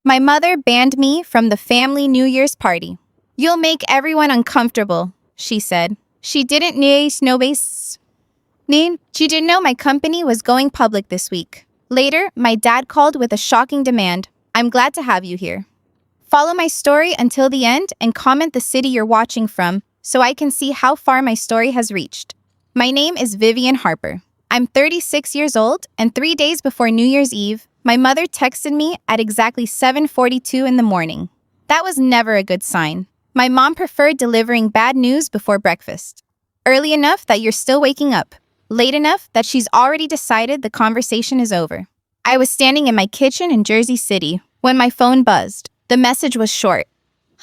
My mother banned me from the family New Year's party. You'll make everyone uncomfortable, she said. She didn't know my company was going public this week. Later, my dad called with a shocking demand. I'm glad to have you here. Follow my story until the end and comment the city you're watching from so I can see how far my story has reached. My name is Vivian Harper. I'm 36 years old, and 3 days before New Year's Eve, my mother texted me at exactly 7:42 in the morning. That was never a good sign. My mom preferred delivering bad news before breakfast. Early enough that you're still waking up. Late enough that she's already decided the conversation is over. I was standing in my kitchen in Jersey City when my phone buzzed. The message was short.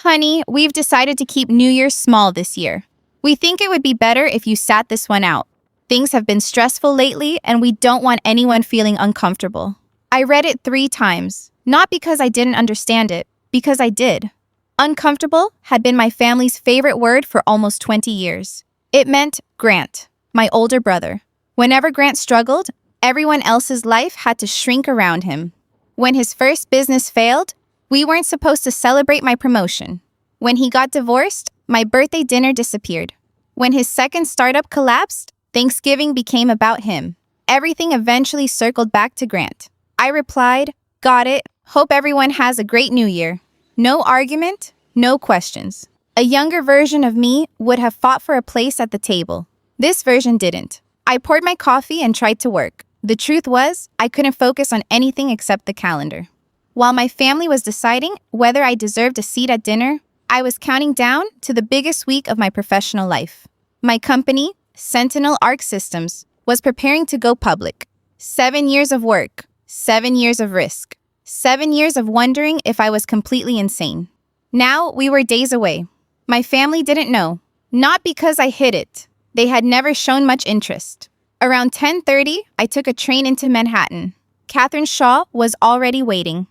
Honey, we've decided to keep New Year's small this year. We think it would be better if you sat this one out. Things have been stressful lately, and we don't want anyone feeling uncomfortable. I read it 3 times, not because I didn't understand it, because I did. Uncomfortable had been my family's favorite word for almost 20 years. It meant Grant, my older brother. Whenever Grant struggled, everyone else's life had to shrink around him. When his first business failed, we weren't supposed to celebrate my promotion. When he got divorced, my birthday dinner disappeared. When his second startup collapsed, Thanksgiving became about him. Everything eventually circled back to Grant. I replied, got it, hope everyone has a great new year. No argument, no questions. A younger version of me would have fought for a place at the table. This version didn't. I poured my coffee and tried to work. The truth was, I couldn't focus on anything except the calendar. While my family was deciding whether I deserved a seat at dinner, I was counting down to the biggest week of my professional life. My company, Sentinel Arc Systems, was preparing to go public. 7 years of work, 7 years of risk, 7 years of wondering if I was completely insane. Now we were days away. My family didn't know, not because I hid it. They had never shown much interest. Around 10:30, I took a train into Manhattan. Catherine Shaw was already waiting.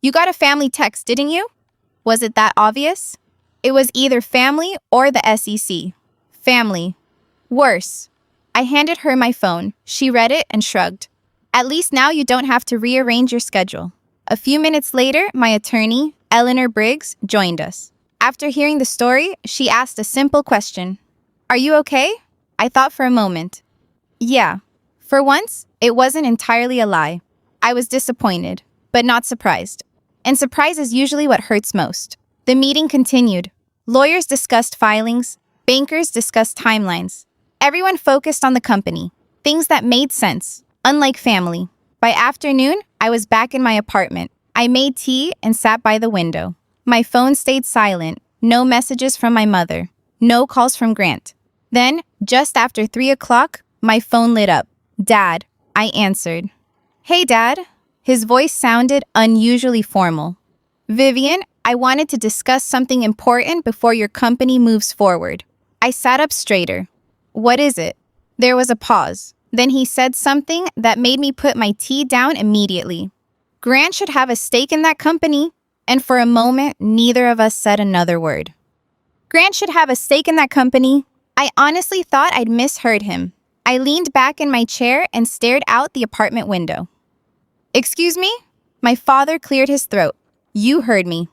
You got a family text, didn't you? Was it that obvious? It was either family or the SEC. Family. Worse. I handed her my phone. She read it and shrugged. At least now you don't have to rearrange your schedule. A few minutes later, my attorney, Eleanor Briggs, joined us. After hearing the story, she asked a simple question. Are you okay? I thought for a moment. Yeah. For once, it wasn't entirely a lie. I was disappointed, but not surprised. And surprise is usually what hurts most. The meeting continued. Lawyers discussed filings. Bankers discussed timelines. Everyone focused on the company. Things that made sense, unlike family. By afternoon, I was back in my apartment. I made tea and sat by the window. My phone stayed silent. No messages from my mother. No calls from Grant. Then, just after 3 o'clock, my phone lit up. Dad, I answered. Hey, Dad. His voice sounded unusually formal. Vivian, I wanted to discuss something important before your company moves forward. I sat up straighter. What is it? There was a pause. Then he said something that made me put my tea down immediately. Grant should have a stake in that company. And for a moment, neither of us said another word. Grant should have a stake in that company. I honestly thought I'd misheard him. I leaned back in my chair and stared out the apartment window. Excuse me? My father cleared his throat. You heard me.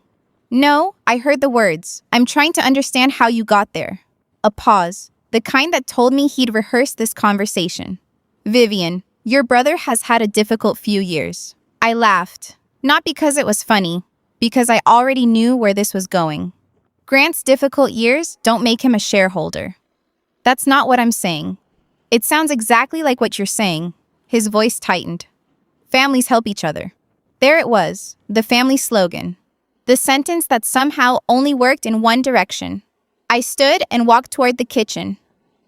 No, I heard the words. I'm trying to understand how you got there. A pause, the kind that told me he'd rehearsed this conversation. Vivian, your brother has had a difficult few years. I laughed, not because it was funny, because I already knew where this was going. Grant's difficult years don't make him a shareholder. That's not what I'm saying. It sounds exactly like what you're saying. His voice tightened. Families help each other. There it was, the family slogan. The sentence that somehow only worked in one direction. I stood and walked toward the kitchen.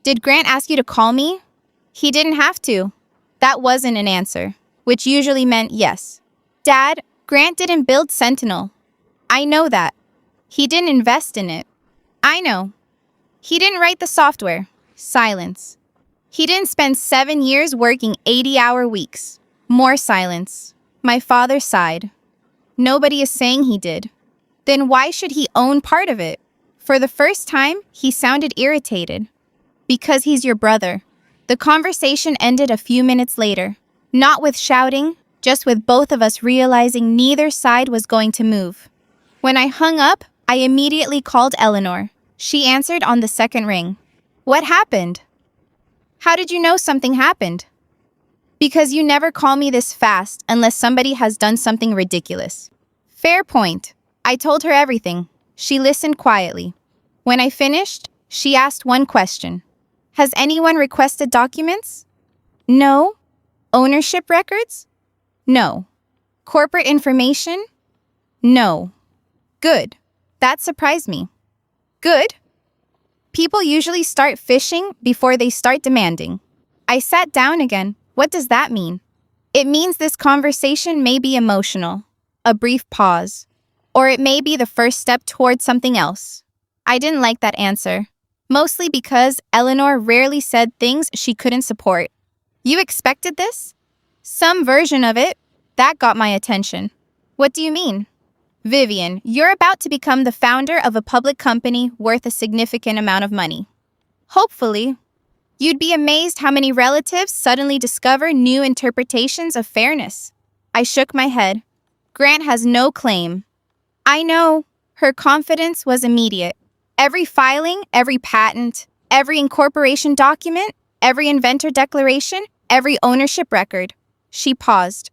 Did Grant ask you to call me? He didn't have to. That wasn't an answer, which usually meant yes. Dad, Grant didn't build Sentinel. I know that. He didn't invest in it. I know. He didn't write the software. Silence. He didn't spend 7 years working 80-hour weeks. More silence. My father sighed. Nobody is saying he did. Then why should he own part of it? For the first time, he sounded irritated. Because he's your brother. The conversation ended a few minutes later. Not with shouting, just with both of us realizing neither side was going to move. When I hung up, I immediately called Eleanor. She answered on the second ring. What happened? How did you know something happened? Because you never call me this fast unless somebody has done something ridiculous. Fair point. I told her everything. She listened quietly. When I finished, she asked one question. Has anyone requested documents? No. Ownership records? No. Corporate information? No. Good. That surprised me. Good? People usually start fishing before they start demanding. I sat down again. What does that mean? It means this conversation may be emotional, a brief pause, or it may be the first step towards something else. I didn't like that answer, mostly because Eleanor rarely said things she couldn't support. You expected this? Some version of it. That got my attention. What do you mean? Vivian, you're about to become the founder of a public company worth a significant amount of money. Hopefully. You'd be amazed how many relatives suddenly discover new interpretations of fairness. I shook my head. Grant has no claim. I know. Her confidence was immediate. Every filing, every patent, every incorporation document, every inventor declaration, every ownership record. She paused.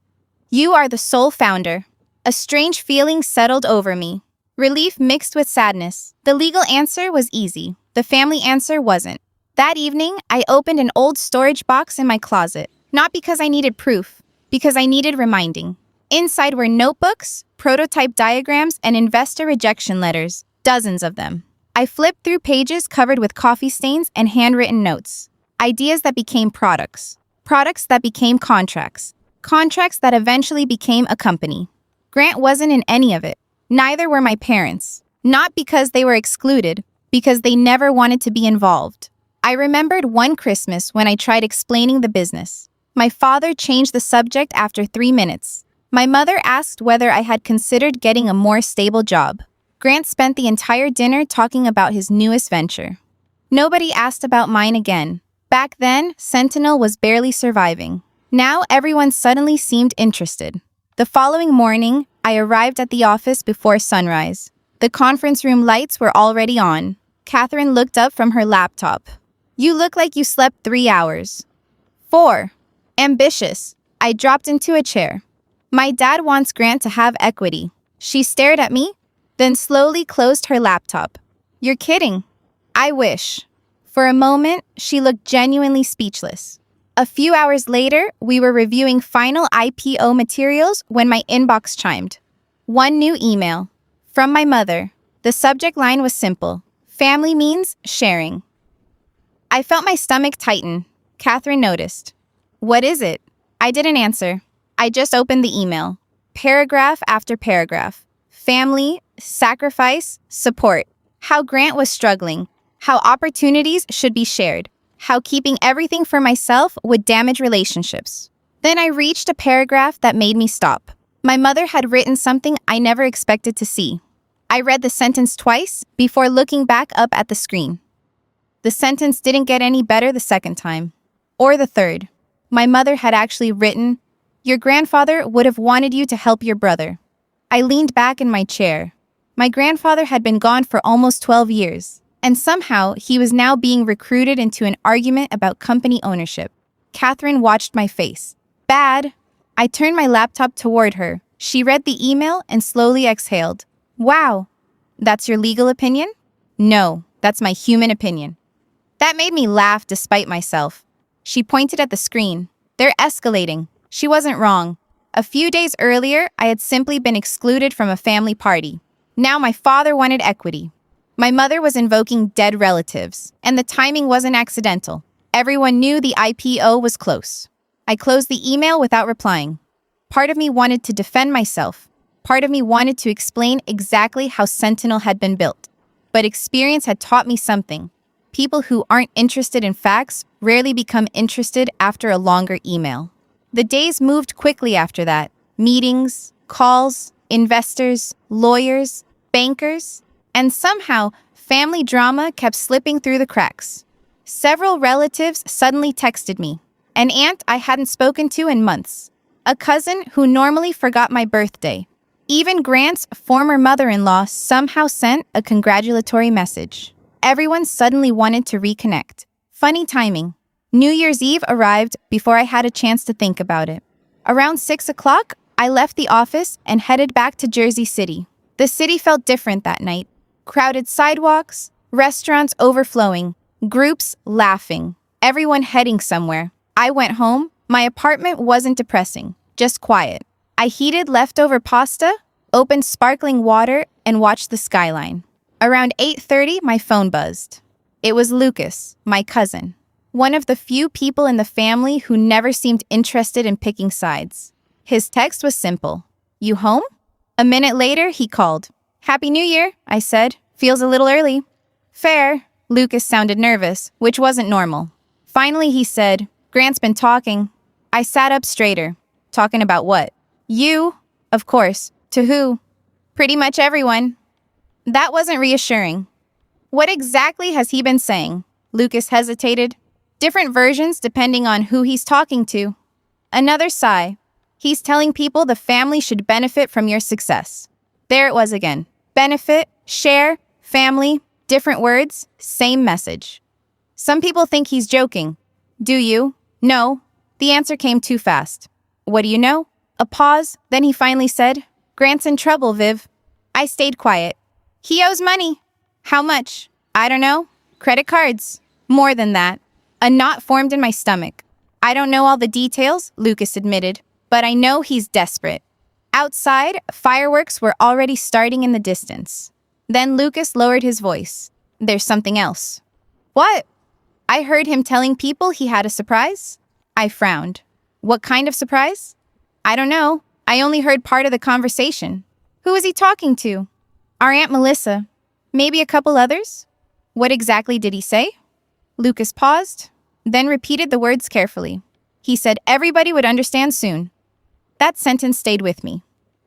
You are the sole founder. A strange feeling settled over me. Relief mixed with sadness. The legal answer was easy. The family answer wasn't. That evening, I opened an old storage box in my closet. Not because I needed proof, because I needed reminding. Inside were notebooks, prototype diagrams, and investor rejection letters. Dozens of them. I flipped through pages covered with coffee stains and handwritten notes. Ideas that became products. Products that became contracts. Contracts that eventually became a company. Grant wasn't in any of it. Neither were my parents. Not because they were excluded, because they never wanted to be involved. I remembered one Christmas when I tried explaining the business. My father changed the subject after 3 minutes. My mother asked whether I had considered getting a more stable job. Grant spent the entire dinner talking about his newest venture. Nobody asked about mine again. Back then, Sentinel was barely surviving. Now everyone suddenly seemed interested. The following morning, I arrived at the office before sunrise. The conference room lights were already on. Catherine looked up from her laptop. You look like you slept 3 hours. 4. Ambitious. I dropped into a chair. My dad wants Grant to have equity. She stared at me, then slowly closed her laptop. You're kidding. I wish. For a moment, she looked genuinely speechless. A few hours later, we were reviewing final IPO materials when my inbox chimed. One new email. From my mother. The subject line was simple. Family means sharing. I felt my stomach tighten. Catherine noticed. What is it? I didn't answer. I just opened the email. Paragraph after paragraph. Family, sacrifice, support. How Grant was struggling. How opportunities should be shared. How keeping everything for myself would damage relationships. Then I reached a paragraph that made me stop. My mother had written something I never expected to see. I read the sentence twice before looking back up at the screen. The sentence didn't get any better the second time. Or the third. My mother had actually written, Your grandfather would have wanted you to help your brother. I leaned back in my chair. My grandfather had been gone for almost 12 years, and somehow he was now being recruited into an argument about company ownership. Catherine watched my face. Bad. I turned my laptop toward her. She read the email and slowly exhaled. Wow. That's your legal opinion? No, that's my human opinion. That made me laugh despite myself. She pointed at the screen. They're escalating. She wasn't wrong. A few days earlier, I had simply been excluded from a family party. Now my father wanted equity. My mother was invoking dead relatives, and the timing wasn't accidental. Everyone knew the IPO was close. I closed the email without replying. Part of me wanted to defend myself. Part of me wanted to explain exactly how Sentinel had been built. But experience had taught me something. People who aren't interested in facts rarely become interested after a longer email. The days moved quickly after that. Meetings, calls, investors, lawyers, bankers, and somehow family drama kept slipping through the cracks. Several relatives suddenly texted me. An aunt I hadn't spoken to in months. A cousin who normally forgot my birthday. Even Grant's former mother-in-law somehow sent a congratulatory message. Everyone suddenly wanted to reconnect. Funny timing. New Year's Eve arrived before I had a chance to think about it. Around 6 o'clock, I left the office and headed back to Jersey City. The city felt different that night. Crowded sidewalks, restaurants overflowing, groups laughing, everyone heading somewhere. I went home. My apartment wasn't depressing, just quiet. I heated leftover pasta, opened sparkling water, and watched the skyline. Around 8:30, my phone buzzed. It was Lucas, my cousin, one of the few people in the family who never seemed interested in picking sides. His text was simple. "You home?" A minute later, he called. "Happy New Year," I said. "Feels a little early." "Fair." Lucas sounded nervous, which wasn't normal. Finally, he said, "Grant's been talking." I sat up straighter. "Talking about what?" "You." "Of course. To who?" "Pretty much everyone." That wasn't reassuring. "What exactly has he been saying?" Lucas hesitated. "Different versions depending on who he's talking to." Another sigh. "He's telling people the family should benefit from your success." There it was again. Benefit, share, family, different words, same message. Some people think he's joking. Do you? No. The answer came too fast. What do you know? A pause, then he finally said, "Grant's in trouble, Viv." I stayed quiet. "He owes money." "How much?" "I don't know. Credit cards." "More than that." A knot formed in my stomach. "I don't know all the details," Lucas admitted, "but I know he's desperate." Outside, fireworks were already starting in the distance. Then Lucas lowered his voice. "There's something else." "What?" I heard him telling people he had a surprise. I frowned. "What kind of surprise?" "I don't know. I only heard part of the conversation." "Who was he talking to?" "Our Aunt Melissa. Maybe a couple others." "What exactly did he say?" Lucas paused, then repeated the words carefully. He said everybody would understand soon. That sentence stayed with me.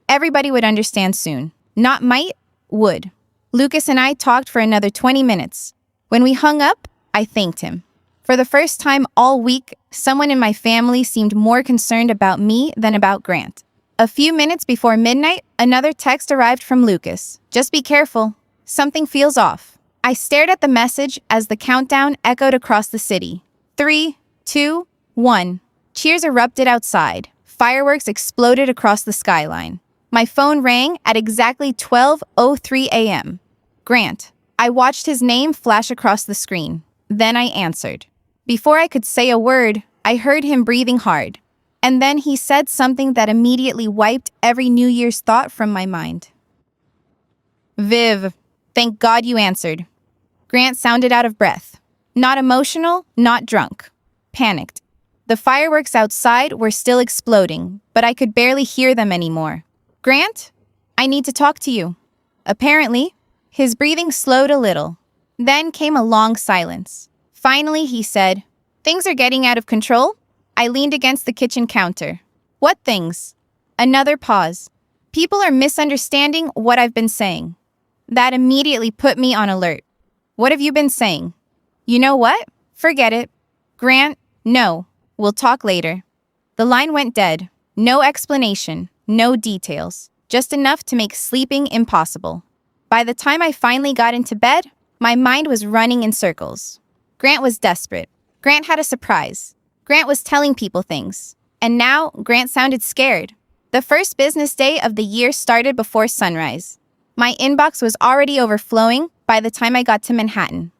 Everybody would understand soon. Not might, would. Lucas and I talked for another 20 minutes. When we hung up, I thanked him. For the first time all week, someone in my family seemed more concerned about me than about Grant. A few minutes before midnight, another text arrived from Lucas. "Just be careful. Something feels off." I stared at the message as the countdown echoed across the city. 3, 2, 1. Cheers erupted outside. Fireworks exploded across the skyline. My phone rang at exactly 12:03 a.m. Grant. I watched his name flash across the screen. Then I answered. Before I could say a word, I heard him breathing hard. And then he said something that immediately wiped every New Year's thought from my mind. "Viv, thank God you answered." Grant sounded out of breath. Not emotional, not drunk. Panicked. The fireworks outside were still exploding, but I could barely hear them anymore. "Grant, I need to talk to you." Apparently, his breathing slowed a little. Then came a long silence. Finally, he said, "Things are getting out of control." I leaned against the kitchen counter. "What things?" Another pause. "People are misunderstanding what I've been saying." That immediately put me on alert. "What have you been saying?" "You know what? Forget it." "Grant, no. We'll talk later." The line went dead. No explanation, no details, just enough to make sleeping impossible. By the time I finally got into bed, my mind was running in circles. Grant was desperate. Grant had a surprise. Grant was telling people things. And now, Grant sounded scared. The first business day of the year started before sunrise. My inbox was already overflowing by the time I got to Manhattan.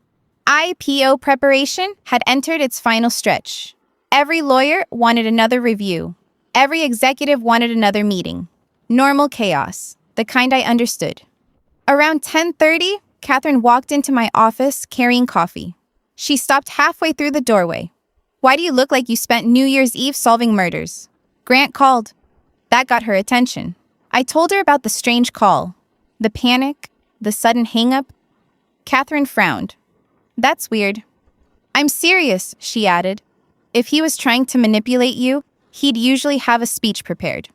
IPO preparation had entered its final stretch. Every lawyer wanted another review. Every executive wanted another meeting. Normal chaos, the kind I understood. Around 10:30, Catherine walked into my office carrying coffee. She stopped halfway through the doorway. "Why do you look like you spent New Year's Eve solving murders?" Grant called. That got her attention. I told her about the strange call, the panic, the sudden hang-up. Catherine frowned. "That's weird." "I'm serious," she added. "If he was trying to manipulate you, he'd usually have a speech prepared."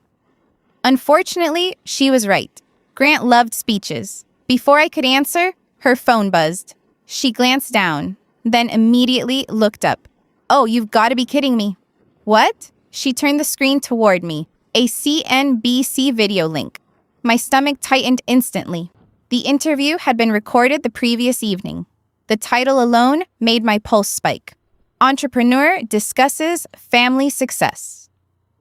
Unfortunately, she was right. Grant loved speeches. Before I could answer, her phone buzzed. She glanced down, then immediately looked up. "Oh, you've got to be kidding me." "What?" She turned the screen toward me, a CNBC video link. My stomach tightened instantly. The interview had been recorded the previous evening. The title alone made my pulse spike. Entrepreneur discusses family success.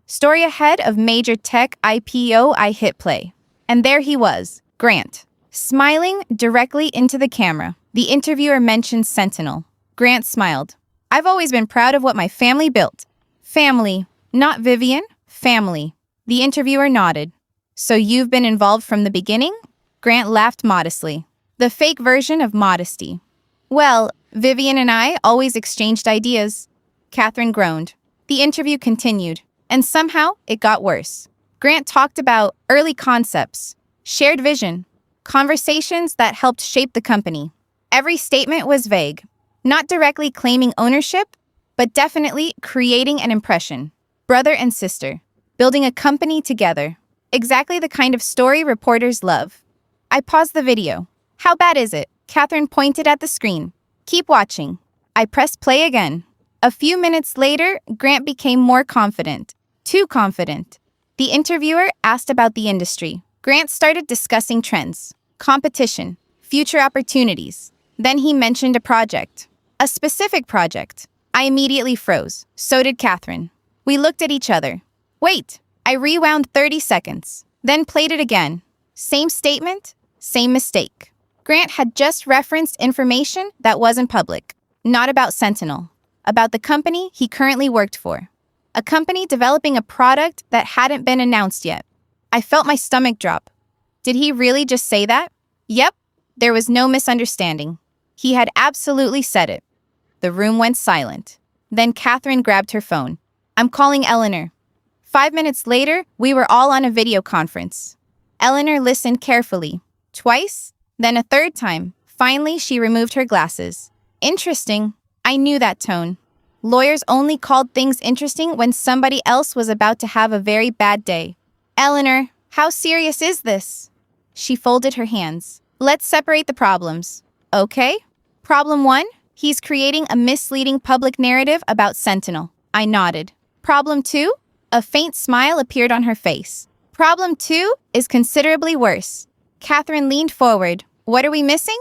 Story ahead of major tech IPO. I hit play. And there he was, Grant, smiling directly into the camera. The interviewer mentioned Sentinel. Grant smiled. I've always been proud of what my family built. Family, not Vivian, family. The interviewer nodded. So you've been involved from the beginning? Grant laughed modestly. The fake version of modesty. Well, Vivian and I always exchanged ideas. Catherine groaned. The interview continued, and somehow it got worse. Grant talked about early concepts, shared vision, conversations that helped shape the company. Every statement was vague, not directly claiming ownership, but definitely creating an impression. Brother and sister, building a company together. Exactly the kind of story reporters love. I paused the video. How bad is it? Catherine pointed at the screen. Keep watching. I pressed play again. A few minutes later, Grant became more confident. Too confident. The interviewer asked about the industry. Grant started discussing trends, competition, future opportunities. Then he mentioned a project. A specific project. I immediately froze. So did Catherine. We looked at each other. Wait. I rewound 30 seconds. Then played it again. Same statement, same mistake. Grant had just referenced information that wasn't public. Not about Sentinel. About the company he currently worked for. A company developing a product that hadn't been announced yet. I felt my stomach drop. Did he really just say that? Yep. There was no misunderstanding. He had absolutely said it. The room went silent. Then Catherine grabbed her phone. I'm calling Eleanor. 5 minutes later, we were all on a video conference. Eleanor listened carefully. Twice, then a third time. Finally, she removed her glasses. Interesting. I knew that tone. Lawyers only called things interesting when somebody else was about to have a very bad day. Eleanor, how serious is this? She folded her hands. Let's separate the problems. Okay? Problem 1, he's creating a misleading public narrative about Sentinel. I nodded. Problem 2, a faint smile appeared on her face. Problem 2 is considerably worse. Catherine leaned forward. What are we missing?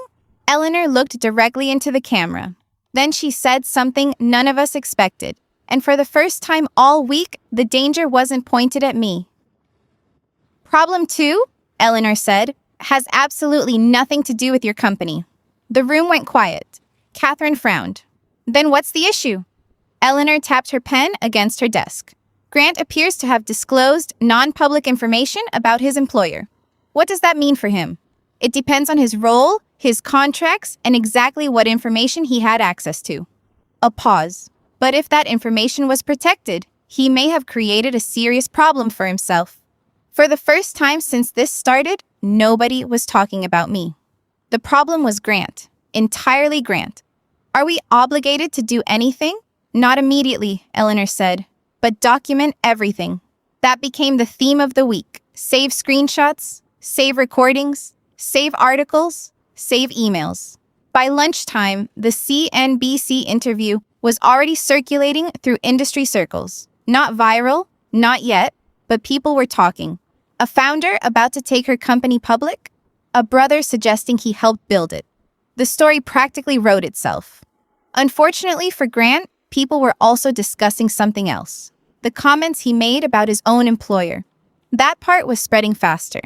Eleanor looked directly into the camera. Then she said something none of us expected. And for the first time all week, the danger wasn't pointed at me. Problem 2, Eleanor said, has absolutely nothing to do with your company. The room went quiet. Catherine frowned. Then what's the issue? Eleanor tapped her pen against her desk. Grant appears to have disclosed non-public information about his employer. What does that mean for him? It depends on his role, his contracts, and exactly what information he had access to. A pause. But if that information was protected, he may have created a serious problem for himself. For the first time since this started, nobody was talking about me. The problem was Grant. Entirely Grant. Are we obligated to do anything? Not immediately, Eleanor said, but document everything. That became the theme of the week. Save screenshots, save recordings, save articles, save emails. By lunchtime, the CNBC interview was already circulating through industry circles. Not viral, not yet, but people were talking. A founder about to take her company public? A brother suggesting he helped build it. The story practically wrote itself. Unfortunately for Grant, people were also discussing something else. The comments he made about his own employer. That part was spreading faster.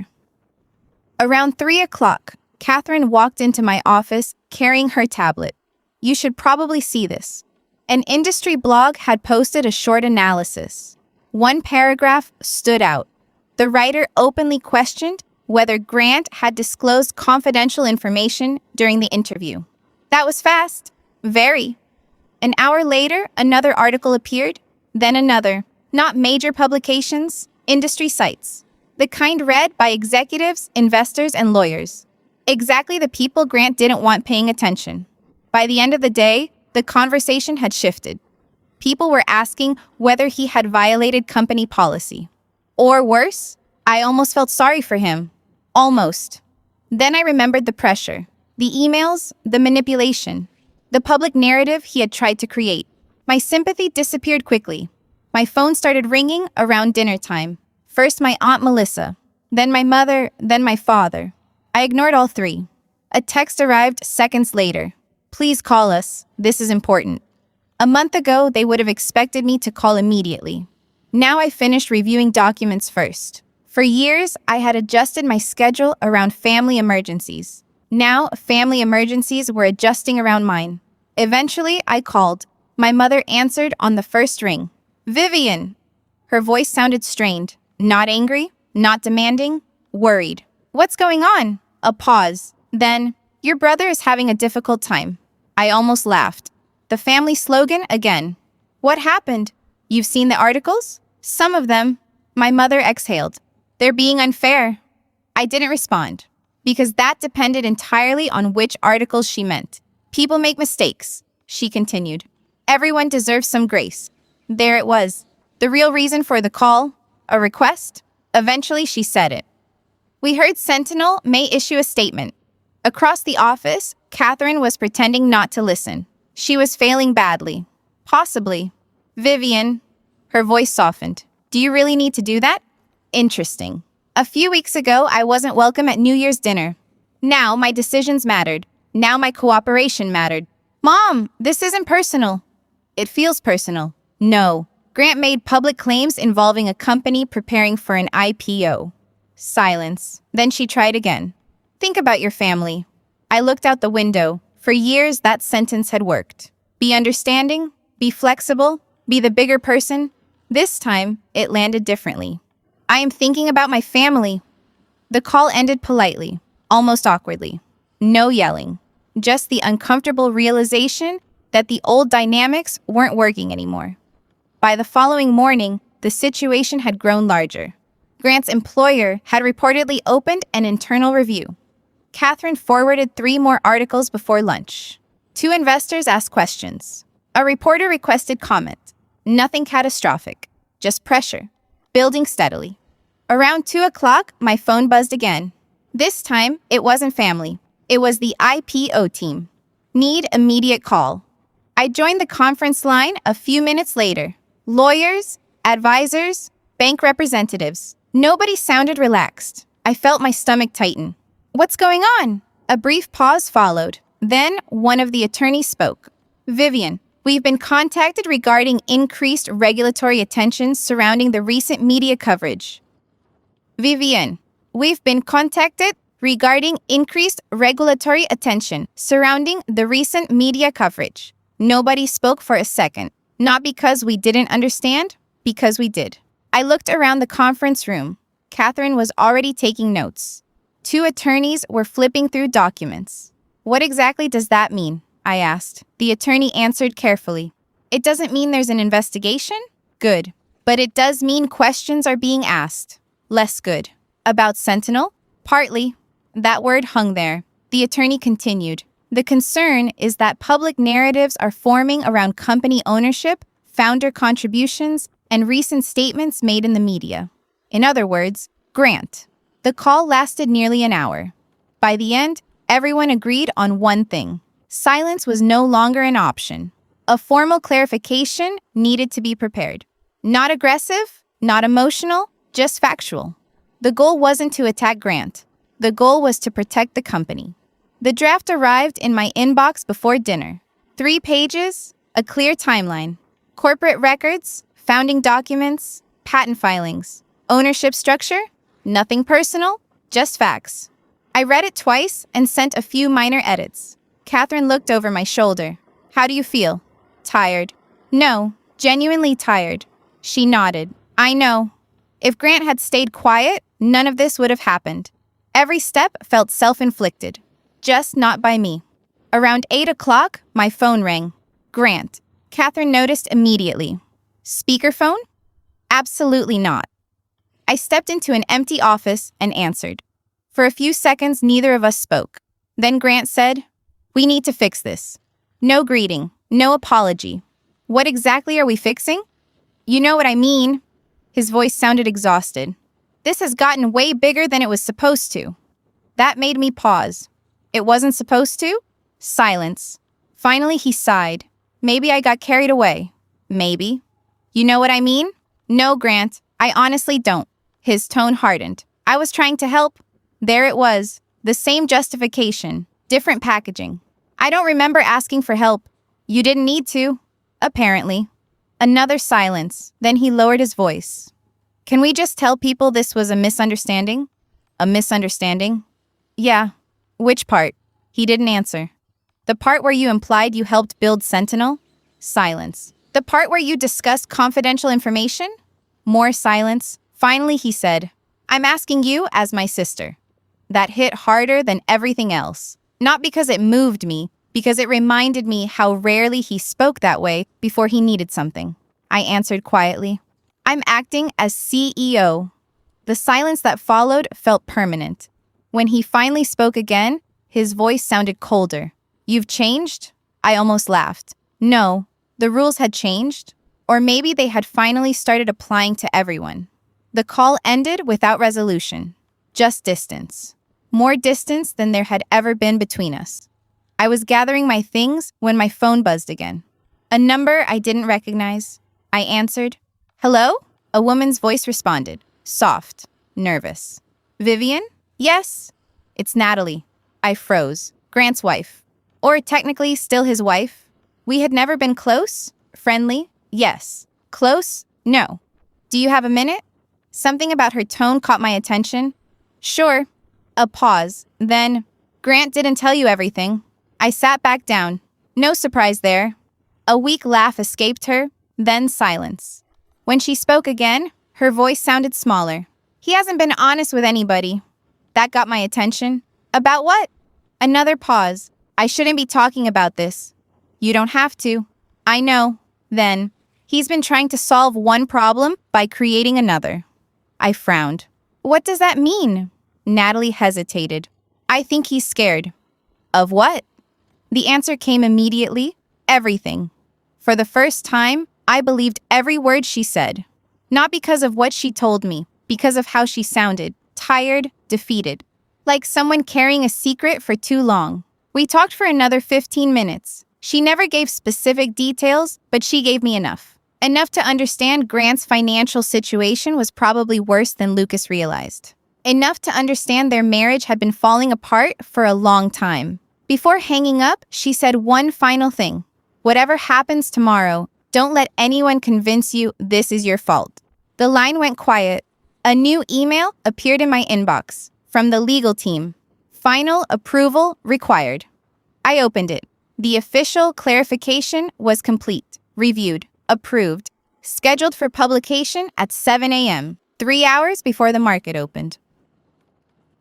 Around 3 o'clock, Catherine walked into my office carrying her tablet. You should probably see this. An industry blog had posted a short analysis. One paragraph stood out. The writer openly questioned whether Grant had disclosed confidential information during the interview. That was fast. Very. An hour later, another article appeared, then another. Not major publications, industry sites. The kind read by executives, investors, and lawyers. Exactly the people Grant didn't want paying attention. By the end of the day, the conversation had shifted. People were asking whether he had violated company policy. Or worse, I almost felt sorry for him. Almost. Then I remembered the pressure, the emails, the manipulation, the public narrative he had tried to create. My sympathy disappeared quickly. My phone started ringing around dinner time. First my Aunt Melissa, then my mother, then my father. I ignored all three. A text arrived seconds later. Please call us. This is important. A month ago, they would have expected me to call immediately. Now I finished reviewing documents first. For years, I had adjusted my schedule around family emergencies. Now, family emergencies were adjusting around mine. Eventually, I called. My mother answered on the first ring. Vivian! Her voice sounded strained. Not angry, not demanding, worried. What's going on? A pause. Then, your brother is having a difficult time. I almost laughed. The family slogan again. What happened? You've seen the articles? Some of them. My mother exhaled. They're being unfair. I didn't respond, because that depended entirely on which articles she meant. People make mistakes, she continued. Everyone deserves some grace. There it was. The real reason for the call? A request? Eventually, she said it. We heard Sentinel may issue a statement. Across the office, Catherine was pretending not to listen. She was failing badly. Possibly. Vivian. Her voice softened. Do you really need to do that? Interesting. A few weeks ago, I wasn't welcome at New Year's dinner. Now my decisions mattered. Now my cooperation mattered. Mom, this isn't personal. It feels personal. No. Grant made public claims involving a company preparing for an IPO. Silence. Then she tried again. Think about your family. I looked out the window. For years, that sentence had worked. Be understanding, be flexible, be the bigger person. This time, it landed differently. I am thinking about my family. The call ended politely, almost awkwardly. No yelling. Just the uncomfortable realization that the old dynamics weren't working anymore. By the following morning, the situation had grown larger. Grant's employer had reportedly opened an internal review. Catherine forwarded 3 more articles before lunch. 2 investors asked questions. A reporter requested comment. Nothing catastrophic, just pressure, building steadily. Around 2 o'clock, my phone buzzed again. This time, it wasn't family. It was the IPO team. Need immediate call. I joined the conference line a few minutes later. Lawyers, advisors, bank representatives. Nobody sounded relaxed. I felt my stomach tighten. What's going on? A brief pause followed. Then one of the attorneys spoke. Vivian, we've been contacted regarding increased regulatory attention surrounding the recent media coverage. Vivian, we've been contacted regarding increased regulatory attention surrounding the recent media coverage. Nobody spoke for a second. Not because we didn't understand, because we did. I looked around the conference room. Catherine was already taking notes. 2 attorneys were flipping through documents. What exactly does that mean? I asked. The attorney answered carefully. It doesn't mean there's an investigation? Good. But it does mean questions are being asked. Less good. About Sentinel? Partly. That word hung there. The attorney continued. The concern is that public narratives are forming around company ownership, founder contributions, and recent statements made in the media. In other words, Grant. The call lasted nearly an hour. By the end, everyone agreed on one thing. Silence was no longer an option. A formal clarification needed to be prepared. Not aggressive, not emotional, just factual. The goal wasn't to attack Grant. The goal was to protect the company. The draft arrived in my inbox before dinner. 3 pages, a clear timeline. Corporate records, founding documents, patent filings. Ownership structure? Nothing personal, just facts. I read it twice and sent a few minor edits. Catherine looked over my shoulder. How do you feel? Tired. No, genuinely tired. She nodded. I know. If Grant had stayed quiet, none of this would have happened. Every step felt self-inflicted. Just not by me. Around 8 o'clock, my phone rang. Grant. Catherine noticed immediately. Speakerphone? Absolutely not. I stepped into an empty office and answered. For a few seconds, neither of us spoke. Then Grant said, "We need to fix this." No greeting, no apology. What exactly are we fixing? You know what I mean. His voice sounded exhausted. This has gotten way bigger than it was supposed to. That made me pause. It wasn't supposed to? Silence. Finally, he sighed. Maybe I got carried away. Maybe. You know what I mean? No, Grant, I honestly don't. His tone hardened. I was trying to help. There it was. The same justification, different packaging. I don't remember asking for help. You didn't need to. Apparently. Another silence. Then he lowered his voice. Can we just tell people this was a misunderstanding? A misunderstanding? Yeah. Which part? He didn't answer. The part where you implied you helped build Sentinel? Silence. The part where you discussed confidential information? More silence. Finally, he said, I'm asking you as my sister. That hit harder than everything else. Not because it moved me, because it reminded me how rarely he spoke that way before he needed something. I answered quietly. I'm acting as CEO. The silence that followed felt permanent. When he finally spoke again, his voice sounded colder. You've changed? I almost laughed. No, the rules had changed. Or maybe they had finally started applying to everyone. The call ended without resolution. Just distance. More distance than there had ever been between us. I was gathering my things when my phone buzzed again. A number I didn't recognize. I answered. Hello? A woman's voice responded. Soft. Nervous. Vivian? Yes. It's Natalie. I froze. Grant's wife. Or technically still his wife. We had never been close? Friendly? Yes. Close? No. Do you have a minute? Something about her tone caught my attention. Sure. A pause. Then, Grant didn't tell you everything. I sat back down. No surprise there. A weak laugh escaped her, then silence. When she spoke again, her voice sounded smaller. He hasn't been honest with anybody. That got my attention. About what? Another pause. I shouldn't be talking about this. You don't have to. I know. Then, he's been trying to solve one problem by creating another. I frowned. What does that mean? Natalie hesitated. I think he's scared. Of what? The answer came immediately. Everything. For the first time, I believed every word she said. Not because of what she told me, because of how she sounded. Tired, defeated. Like someone carrying a secret for too long. We talked for another 15 minutes. She never gave specific details, but she gave me enough. Enough to understand Grant's financial situation was probably worse than Lucas realized. Enough to understand their marriage had been falling apart for a long time. Before hanging up, she said one final thing. Whatever happens tomorrow, don't let anyone convince you this is your fault. The line went quiet. A new email appeared in my inbox from the legal team. Final approval required. I opened it. The official clarification was complete, reviewed, approved, scheduled for publication at 7 a.m., 3 hours before the market opened.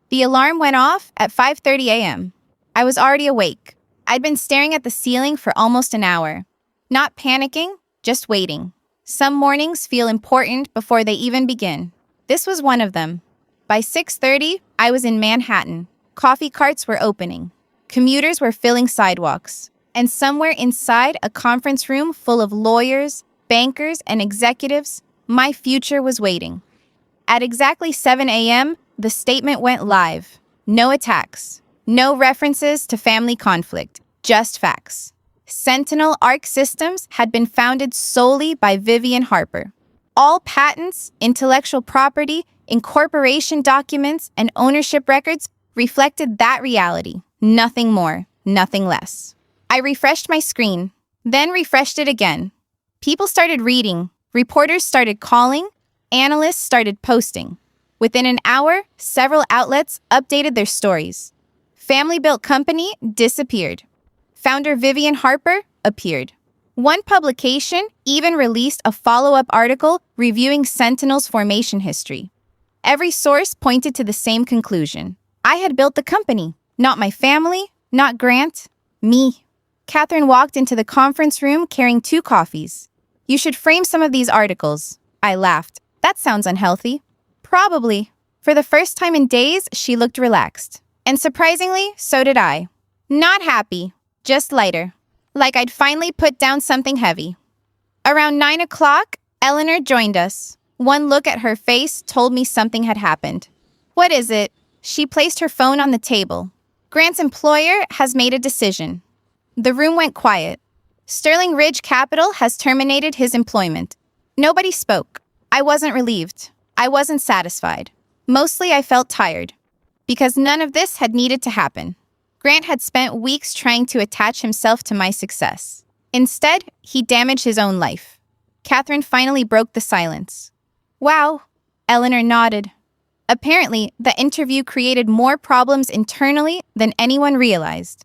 The alarm went off at 5:30 a.m. I was already awake. I'd been staring at the ceiling for almost an hour. Not panicking, just waiting. Some mornings feel important before they even begin. This was one of them. By 6:30, I was in Manhattan. Coffee carts were opening. Commuters were filling sidewalks. And somewhere inside a conference room full of lawyers, bankers, and executives, my future was waiting. At exactly 7 a.m., the statement went live. No attacks. No references to family conflict. Just facts. Sentinel Arc Systems had been founded solely by Vivian Harper. All patents, intellectual property, incorporation documents, and ownership records reflected that reality. Nothing more, nothing less. I refreshed my screen, then refreshed it again. People started reading. Reporters started calling. Analysts started posting. Within an hour, several outlets updated their stories. Family-built company disappeared. Founder Vivian Harper appeared. One publication even released a follow-up article reviewing Sentinel's formation history. Every source pointed to the same conclusion. I had built the company, not my family, not Grant, me. Catherine walked into the conference room carrying 2 coffees. You should frame some of these articles. I laughed. That sounds unhealthy. Probably. For the first time in days, she looked relaxed. And surprisingly, so did I. Not happy, just lighter. Like I'd finally put down something heavy. Around 9 o'clock, Eleanor joined us. One look at her face told me something had happened. What is it? She placed her phone on the table. Grant's employer has made a decision. The room went quiet. Sterling Ridge Capital has terminated his employment. Nobody spoke. I wasn't relieved. I wasn't satisfied. Mostly I felt tired, because none of this had needed to happen. Grant had spent weeks trying to attach himself to my success. Instead, he damaged his own life. Catherine finally broke the silence. Wow, Eleanor nodded. Apparently, the interview created more problems internally than anyone realized.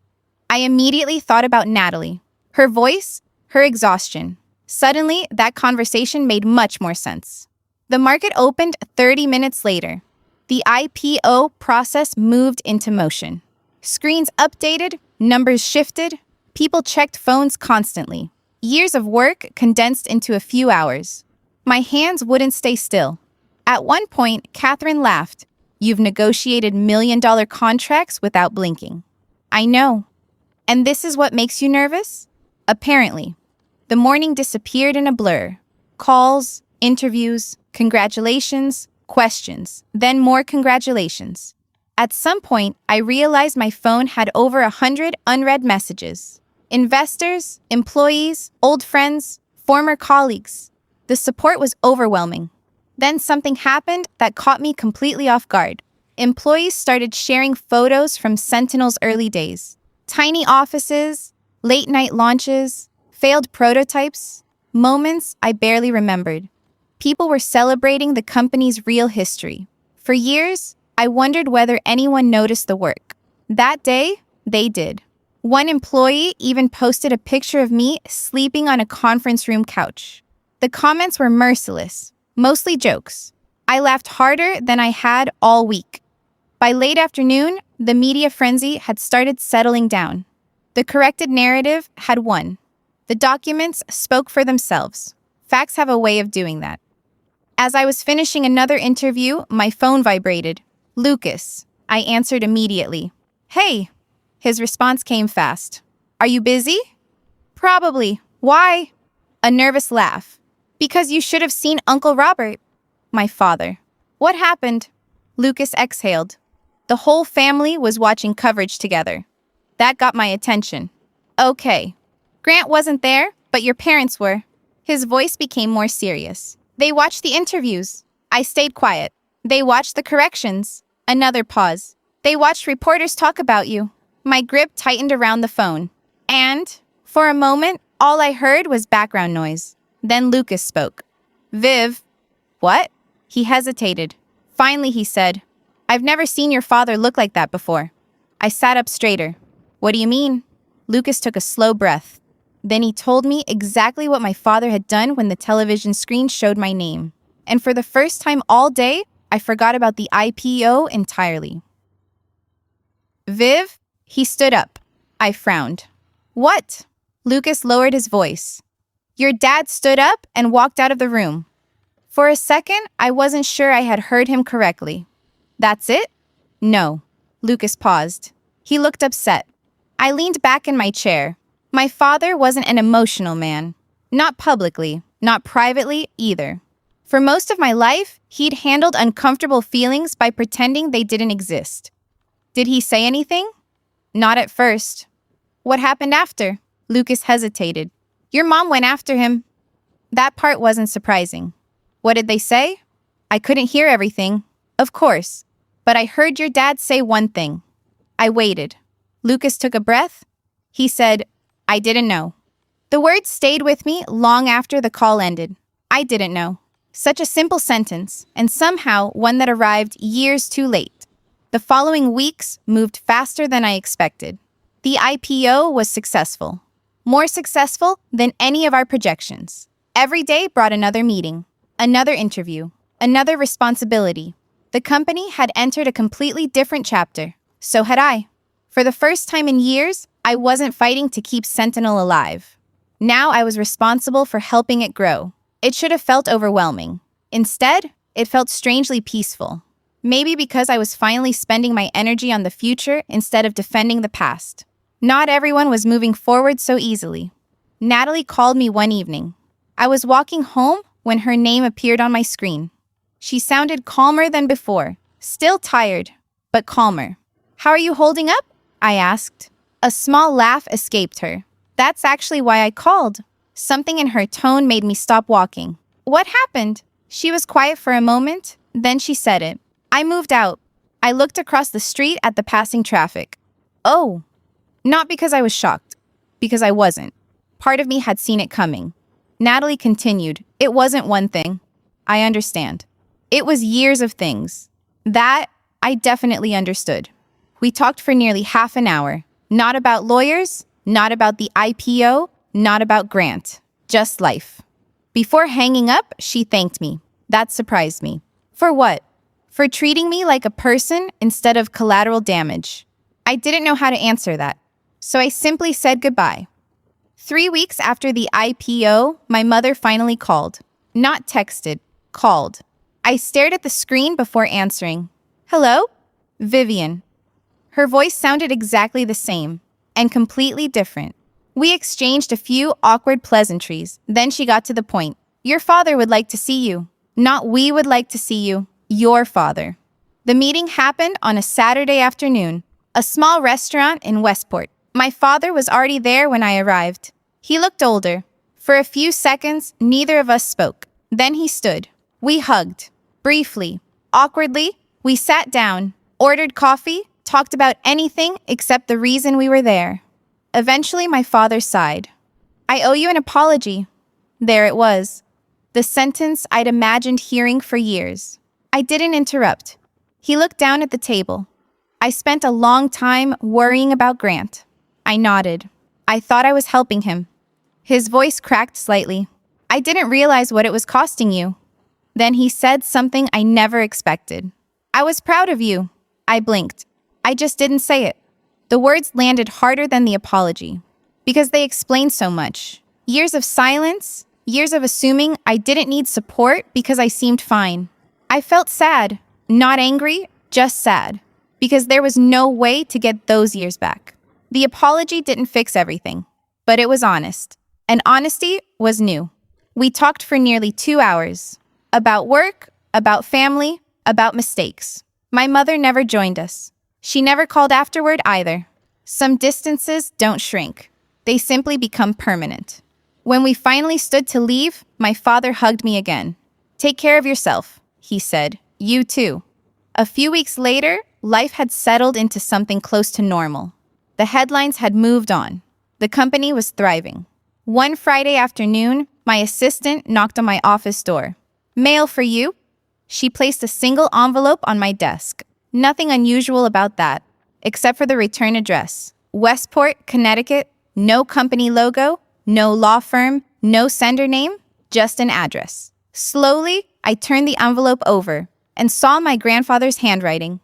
I immediately thought about Natalie, her voice, her exhaustion. Suddenly, that conversation made much more sense. The market opened 30 minutes later. The IPO process moved into motion. Screens updated, numbers shifted, people checked phones constantly. Years of work condensed into a few hours. My hands wouldn't stay still. At one point, Catherine laughed. You've negotiated million-dollar contracts without blinking. I know. And this is what makes you nervous? Apparently. The morning disappeared in a blur. Calls, interviews, congratulations, questions, then more congratulations. At some point, I realized my phone had over 100 unread messages. Investors, employees, old friends, former colleagues. The support was overwhelming. Then something happened that caught me completely off guard. Employees started sharing photos from Sentinel's early days. Tiny offices, late-night launches, failed prototypes, moments I barely remembered. People were celebrating the company's real history. For years, I wondered whether anyone noticed the work. That day, they did. One employee even posted a picture of me sleeping on a conference room couch. The comments were merciless, mostly jokes. I laughed harder than I had all week. By late afternoon, the media frenzy had started settling down. The corrected narrative had won. The documents spoke for themselves. Facts have a way of doing that. As I was finishing another interview, my phone vibrated. Lucas. I answered immediately. Hey. His response came fast. Are you busy? Probably. Why? A nervous laugh. Because you should have seen Uncle Robert. My father. What happened? Lucas exhaled. The whole family was watching coverage together. That got my attention. Okay. Grant wasn't there, but your parents were. His voice became more serious. They watched the interviews. I stayed quiet. They watched the corrections. Another pause. They watched reporters talk about you. My grip tightened around the phone. And, for a moment, all I heard was background noise. Then Lucas spoke. Viv. What? He hesitated. Finally, he said, I've never seen your father look like that before. I sat up straighter. What do you mean? Lucas took a slow breath. Then he told me exactly what my father had done when the television screen showed my name. And for the first time all day, I forgot about the IPO entirely. Viv? He stood up. I frowned. What? Lucas lowered his voice. Your dad stood up and walked out of the room. For a second, I wasn't sure I had heard him correctly. That's it? No. Lucas paused. He looked upset. I leaned back in my chair. My father wasn't an emotional man. Not publicly, not privately either. For most of my life, he'd handled uncomfortable feelings by pretending they didn't exist. Did he say anything? Not at first. What happened after? Lucas hesitated. Your mom went after him. That part wasn't surprising. What did they say? I couldn't hear everything, of course, but I heard your dad say one thing. I waited. Lucas took a breath. He said, I didn't know. The words stayed with me long after the call ended. I didn't know. Such a simple sentence, and somehow one that arrived years too late. The following weeks moved faster than I expected. The IPO was successful. More successful than any of our projections. Every day brought another meeting, another interview, another responsibility. The company had entered a completely different chapter. So had I. For the first time in years, I wasn't fighting to keep Sentinel alive. Now I was responsible for helping it grow. It should have felt overwhelming. Instead, it felt strangely peaceful. Maybe because I was finally spending my energy on the future instead of defending the past. Not everyone was moving forward so easily. Natalie called me one evening. I was walking home when her name appeared on my screen. She sounded calmer than before, still tired, but calmer. How are you holding up? I asked. A small laugh escaped her. That's actually why I called. Something in her tone made me stop walking. What happened? She was quiet for a moment, Then she said it. I moved out. I looked across the street at the passing traffic. Oh, not because I was shocked, because I wasn't. Part of me had seen it coming. Natalie continued, it wasn't one thing. I understand. It was years of things. That, I definitely understood. We talked for nearly half an hour. Not about lawyers, not about the IPO, not about Grant. Just life. Before hanging up, she thanked me. That surprised me. For what? For treating me like a person instead of collateral damage. I didn't know how to answer that, so I simply said goodbye. 3 weeks after the IPO, my mother finally called. Not texted, called. I stared at the screen before answering. Hello? Vivian. Her voice sounded exactly the same, and completely different. We exchanged a few awkward pleasantries, then she got to the point. Your father would like to see you. Not we would like to see you. Your father. The meeting happened on a Saturday afternoon, a small restaurant in Westport. My father was already there when I arrived. He looked older. For a few seconds, neither of us spoke. Then he stood. We hugged. Briefly. Awkwardly, we sat down, ordered coffee, talked about anything except the reason we were there. Eventually, my father sighed. I owe you an apology. There it was. The sentence I'd imagined hearing for years. I didn't interrupt. He looked down at the table. I spent a long time worrying about Grant. I nodded. I thought I was helping him. His voice cracked slightly. I didn't realize what it was costing you. Then he said something I never expected. I was proud of you. I blinked. I just didn't say it. The words landed harder than the apology, because they explained so much. Years of silence, years of assuming I didn't need support because I seemed fine. I felt sad, not angry, just sad, because there was no way to get those years back. The apology didn't fix everything, but it was honest, and honesty was new. We talked for nearly 2 hours, about work, about family, about mistakes. My mother never joined us. She never called afterward either. Some distances don't shrink. They simply become permanent. When we finally stood to leave, my father hugged me again. Take care of yourself, he said. You too. A few weeks later, life had settled into something close to normal. The headlines had moved on. The company was thriving. One Friday afternoon, my assistant knocked on my office door. Mail for you? She placed a single envelope on my desk. Nothing unusual about that, except for the return address. Westport, Connecticut, no company logo, no law firm, no sender name, just an address. Slowly, I turned the envelope over and saw my grandfather's handwriting.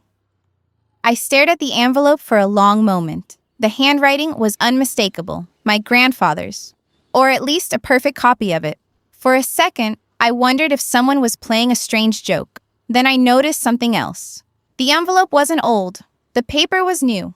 I stared at the envelope for a long moment. The handwriting was unmistakable, my grandfather's, or at least a perfect copy of it. For a second, I wondered if someone was playing a strange joke. Then I noticed something else. The envelope wasn't old. The paper was new.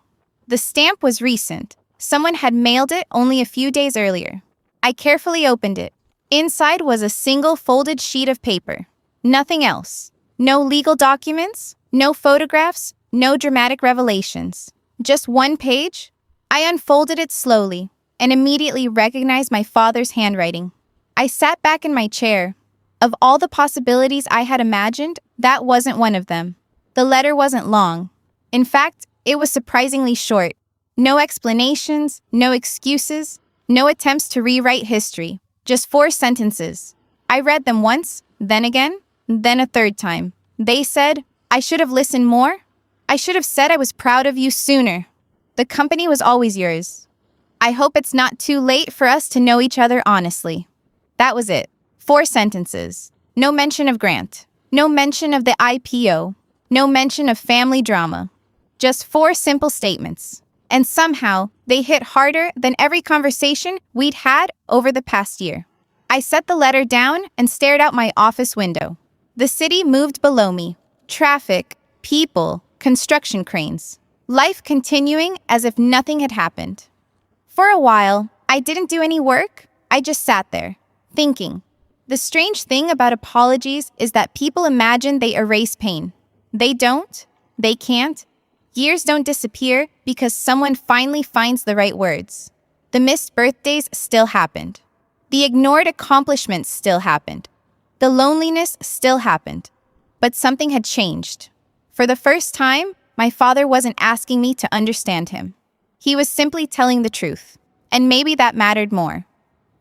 The stamp was recent. Someone had mailed it only a few days earlier. I carefully opened it. Inside was a single folded sheet of paper. Nothing else. No legal documents, no photographs, no dramatic revelations. Just one page. I unfolded it slowly and immediately recognized my father's handwriting. I sat back in my chair. Of all the possibilities I had imagined, that wasn't one of them. The letter wasn't long. In fact, it was surprisingly short. No explanations, no excuses, no attempts to rewrite history. Just 4 sentences. I read them once, then again, then a third time. They said, I should have listened more. I should have said I was proud of you sooner. The company was always yours. I hope it's not too late for us to know each other honestly. That was it. 4 sentences. No mention of Grant. No mention of the IPO. No mention of family drama. Just 4 simple statements. And somehow, they hit harder than every conversation we'd had over the past year. I set the letter down and stared out my office window. The city moved below me. Traffic, people, construction cranes. Life continuing as if nothing had happened. For a while, I didn't do any work. I just sat there, thinking. The strange thing about apologies is that people imagine they erase pain. They don't. They can't. Years don't disappear because someone finally finds the right words. The missed birthdays still happened. The ignored accomplishments still happened. The loneliness still happened. But something had changed. For the first time, my father wasn't asking me to understand him. He was simply telling the truth. And maybe that mattered more.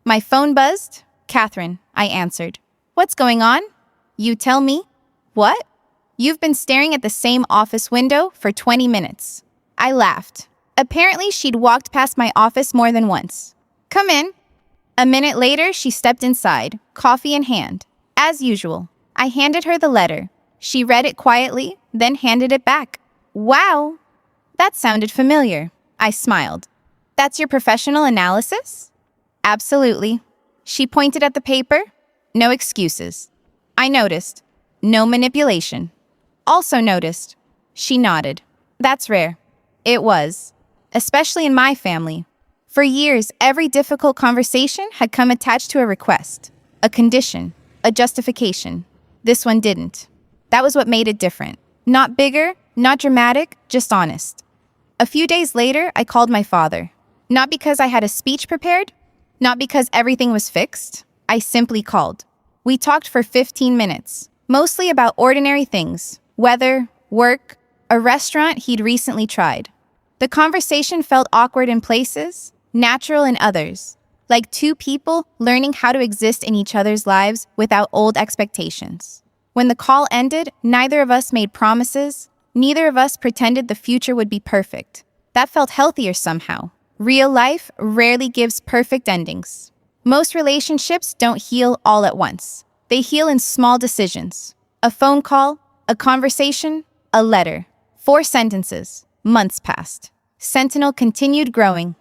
My phone buzzed. "Catherine," I answered. "What's going on?" "You tell me." "What?" "You've been staring at the same office window for 20 minutes. I laughed. Apparently, she'd walked past my office more than once. "Come in." A minute later, she stepped inside, coffee in hand. As usual, I handed her the letter. She read it quietly, then handed it back. "Wow." That sounded familiar. I smiled. "That's your professional analysis?" "Absolutely." She pointed at the paper. "No excuses." I noticed. "No manipulation." "Also noticed." She nodded. "That's rare." It was. Especially in my family. For years, every difficult conversation had come attached to a request, a condition, a justification. This one didn't. That was what made it different. Not bigger, not dramatic, just honest. A few days later, I called my father. Not because I had a speech prepared, not because everything was fixed. I simply called. We talked for 15 minutes, mostly about ordinary things, weather, work, a restaurant he'd recently tried. The conversation felt awkward in places, natural in others, like two people learning how to exist in each other's lives without old expectations. When the call ended, neither of us made promises, neither of us pretended the future would be perfect. That felt healthier somehow. Real life rarely gives perfect endings. Most relationships don't heal all at once. They heal in small decisions. A phone call, a conversation, a letter. 4 sentences. Months passed. Sentinel continued growing.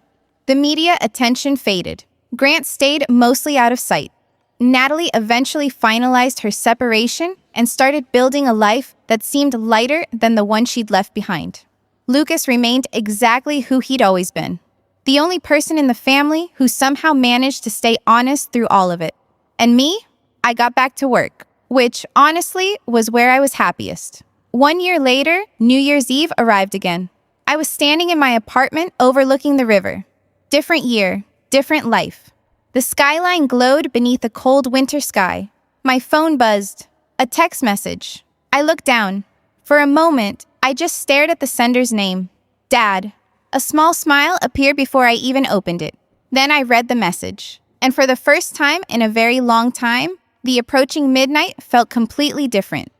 The media attention faded. Grant stayed mostly out of sight. Natalie eventually finalized her separation and started building a life that seemed lighter than the one she'd left behind. Lucas remained exactly who he'd always been. The only person in the family who somehow managed to stay honest through all of it. And me? I got back to work, which, honestly, was where I was happiest. 1 year later, New Year's Eve arrived again. I was standing in my apartment overlooking the river. Different year, different life. The skyline glowed beneath a cold winter sky. My phone buzzed. A text message. I looked down. For a moment, I just stared at the sender's name. Dad. A small smile appeared before I even opened it. Then I read the message. And for the first time in a very long time, the approaching midnight felt completely different.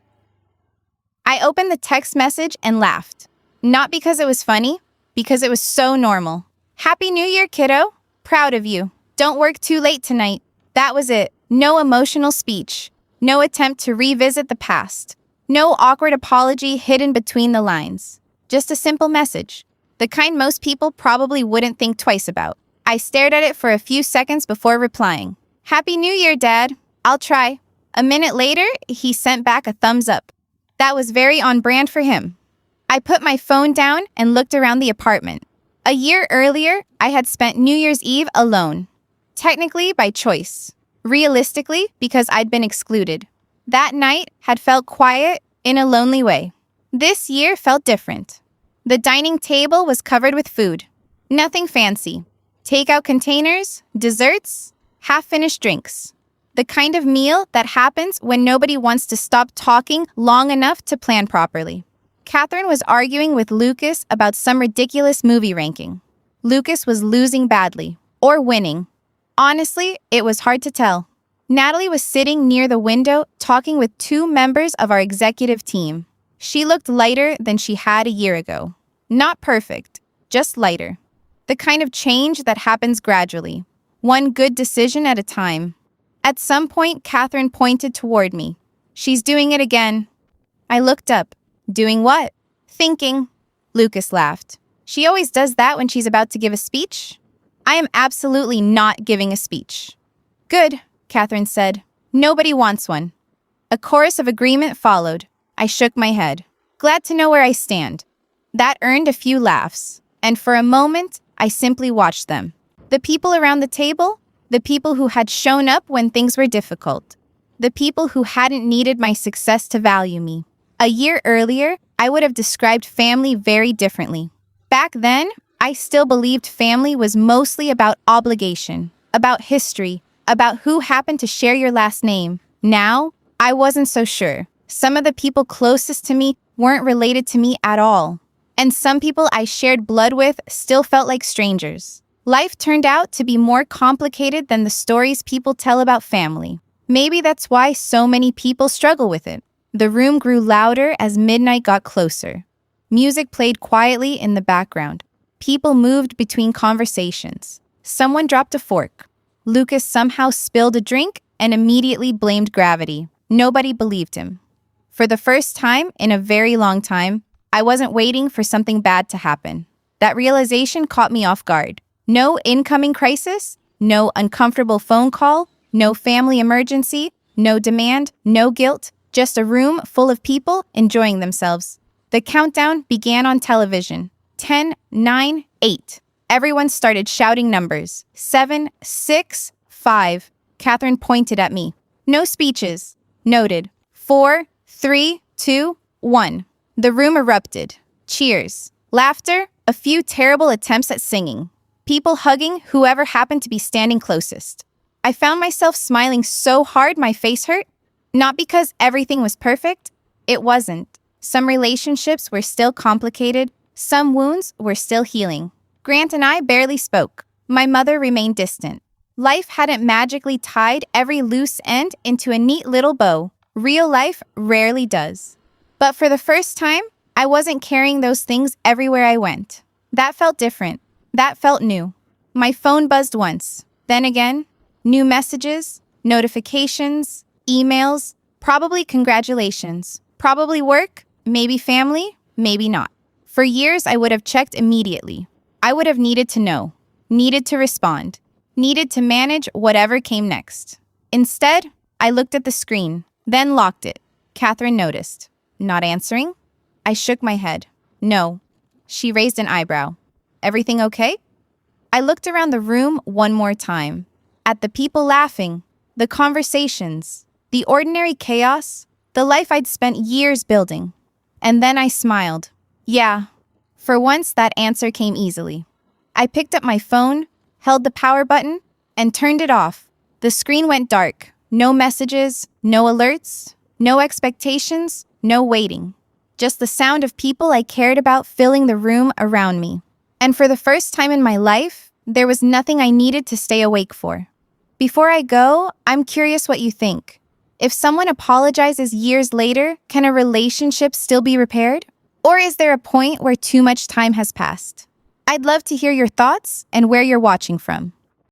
I opened the text message and laughed. Not because it was funny, because it was so normal. "Happy New Year, kiddo. Proud of you. Don't work too late tonight." That was it. No emotional speech. No attempt to revisit the past. No awkward apology hidden between the lines. Just a simple message. The kind most people probably wouldn't think twice about. I stared at it for a few seconds before replying. "Happy New Year, Dad. I'll try." A minute later, he sent back a thumbs up. That was very on brand for him. I put my phone down and looked around the apartment. A year earlier, I had spent New Year's Eve alone. Technically by choice. Realistically, because I'd been excluded. That night had felt quiet in a lonely way. This year felt different. The dining table was covered with food. Nothing fancy. Takeout containers, desserts, half-finished drinks. The kind of meal that happens when nobody wants to stop talking long enough to plan properly. Catherine was arguing with Lucas about some ridiculous movie ranking. Lucas was losing badly, or winning. Honestly, it was hard to tell. Natalie was sitting near the window talking with 2 members of our executive team. She looked lighter than she had a year ago. Not perfect, just lighter. The kind of change that happens gradually. One good decision at a time. At some point, Catherine pointed toward me. "She's doing it again." I looked up. "Doing what?" "Thinking." Lucas laughed. "She always does that when she's about to give a speech?" "I am absolutely not giving a speech." "Good," Catherine said. "Nobody wants one." A chorus of agreement followed. I shook my head. Glad to know where I stand. That earned a few laughs, and for a moment, I simply watched them. The people around the table, the people who had shown up when things were difficult, the people who hadn't needed my success to value me. A year earlier, I would have described family very differently. Back then, I still believed family was mostly about obligation, about history, about who happened to share your last name. Now, I wasn't so sure. Some of the people closest to me weren't related to me at all. And some people I shared blood with still felt like strangers. Life turned out to be more complicated than the stories people tell about family. Maybe that's why so many people struggle with it. The room grew louder as midnight got closer. Music played quietly in the background. People moved between conversations. Someone dropped a fork. Lucas somehow spilled a drink and immediately blamed gravity. Nobody believed him. For the first time in a very long time, I wasn't waiting for something bad to happen. That realization caught me off guard. No incoming crisis, no uncomfortable phone call, no family emergency, no demand, no guilt, just a room full of people enjoying themselves. The countdown began on television. 10, 9, 8. Everyone started shouting numbers. 7, 6, 5. Catherine pointed at me. No speeches. Noted. 4, 3, 2, 1. The room erupted. Cheers. Laughter. A few terrible attempts at singing. People hugging whoever happened to be standing closest. I found myself smiling so hard my face hurt. Not because everything was perfect. It wasn't. Some relationships were still complicated. Some wounds were still healing. Grant and I barely spoke. My mother remained distant. Life hadn't magically tied every loose end into a neat little bow. Real life rarely does. But for the first time, I wasn't carrying those things everywhere I went. That felt different. That felt new. My phone buzzed once. Then again, new messages, notifications, emails, probably congratulations, probably work, maybe family, maybe not. For years, I would have checked immediately. I would have needed to know, needed to respond, needed to manage whatever came next. Instead, I looked at the screen, then locked it. Catherine noticed. Not answering? I shook my head. No. She raised an eyebrow. Everything okay? I looked around the room one more time. At the people laughing, the conversations, the ordinary chaos, the life I'd spent years building. And then I smiled. Yeah. For once, that answer came easily. I picked up my phone, held the power button, and turned it off. The screen went dark. No messages, no alerts, no expectations, no waiting. Just the sound of people I cared about filling the room around me. And for the first time in my life, there was nothing I needed to stay awake for. Before I go, I'm curious what you think. If someone apologizes years later, can a relationship still be repaired? Or is there a point where too much time has passed? I'd love to hear your thoughts and where you're watching from.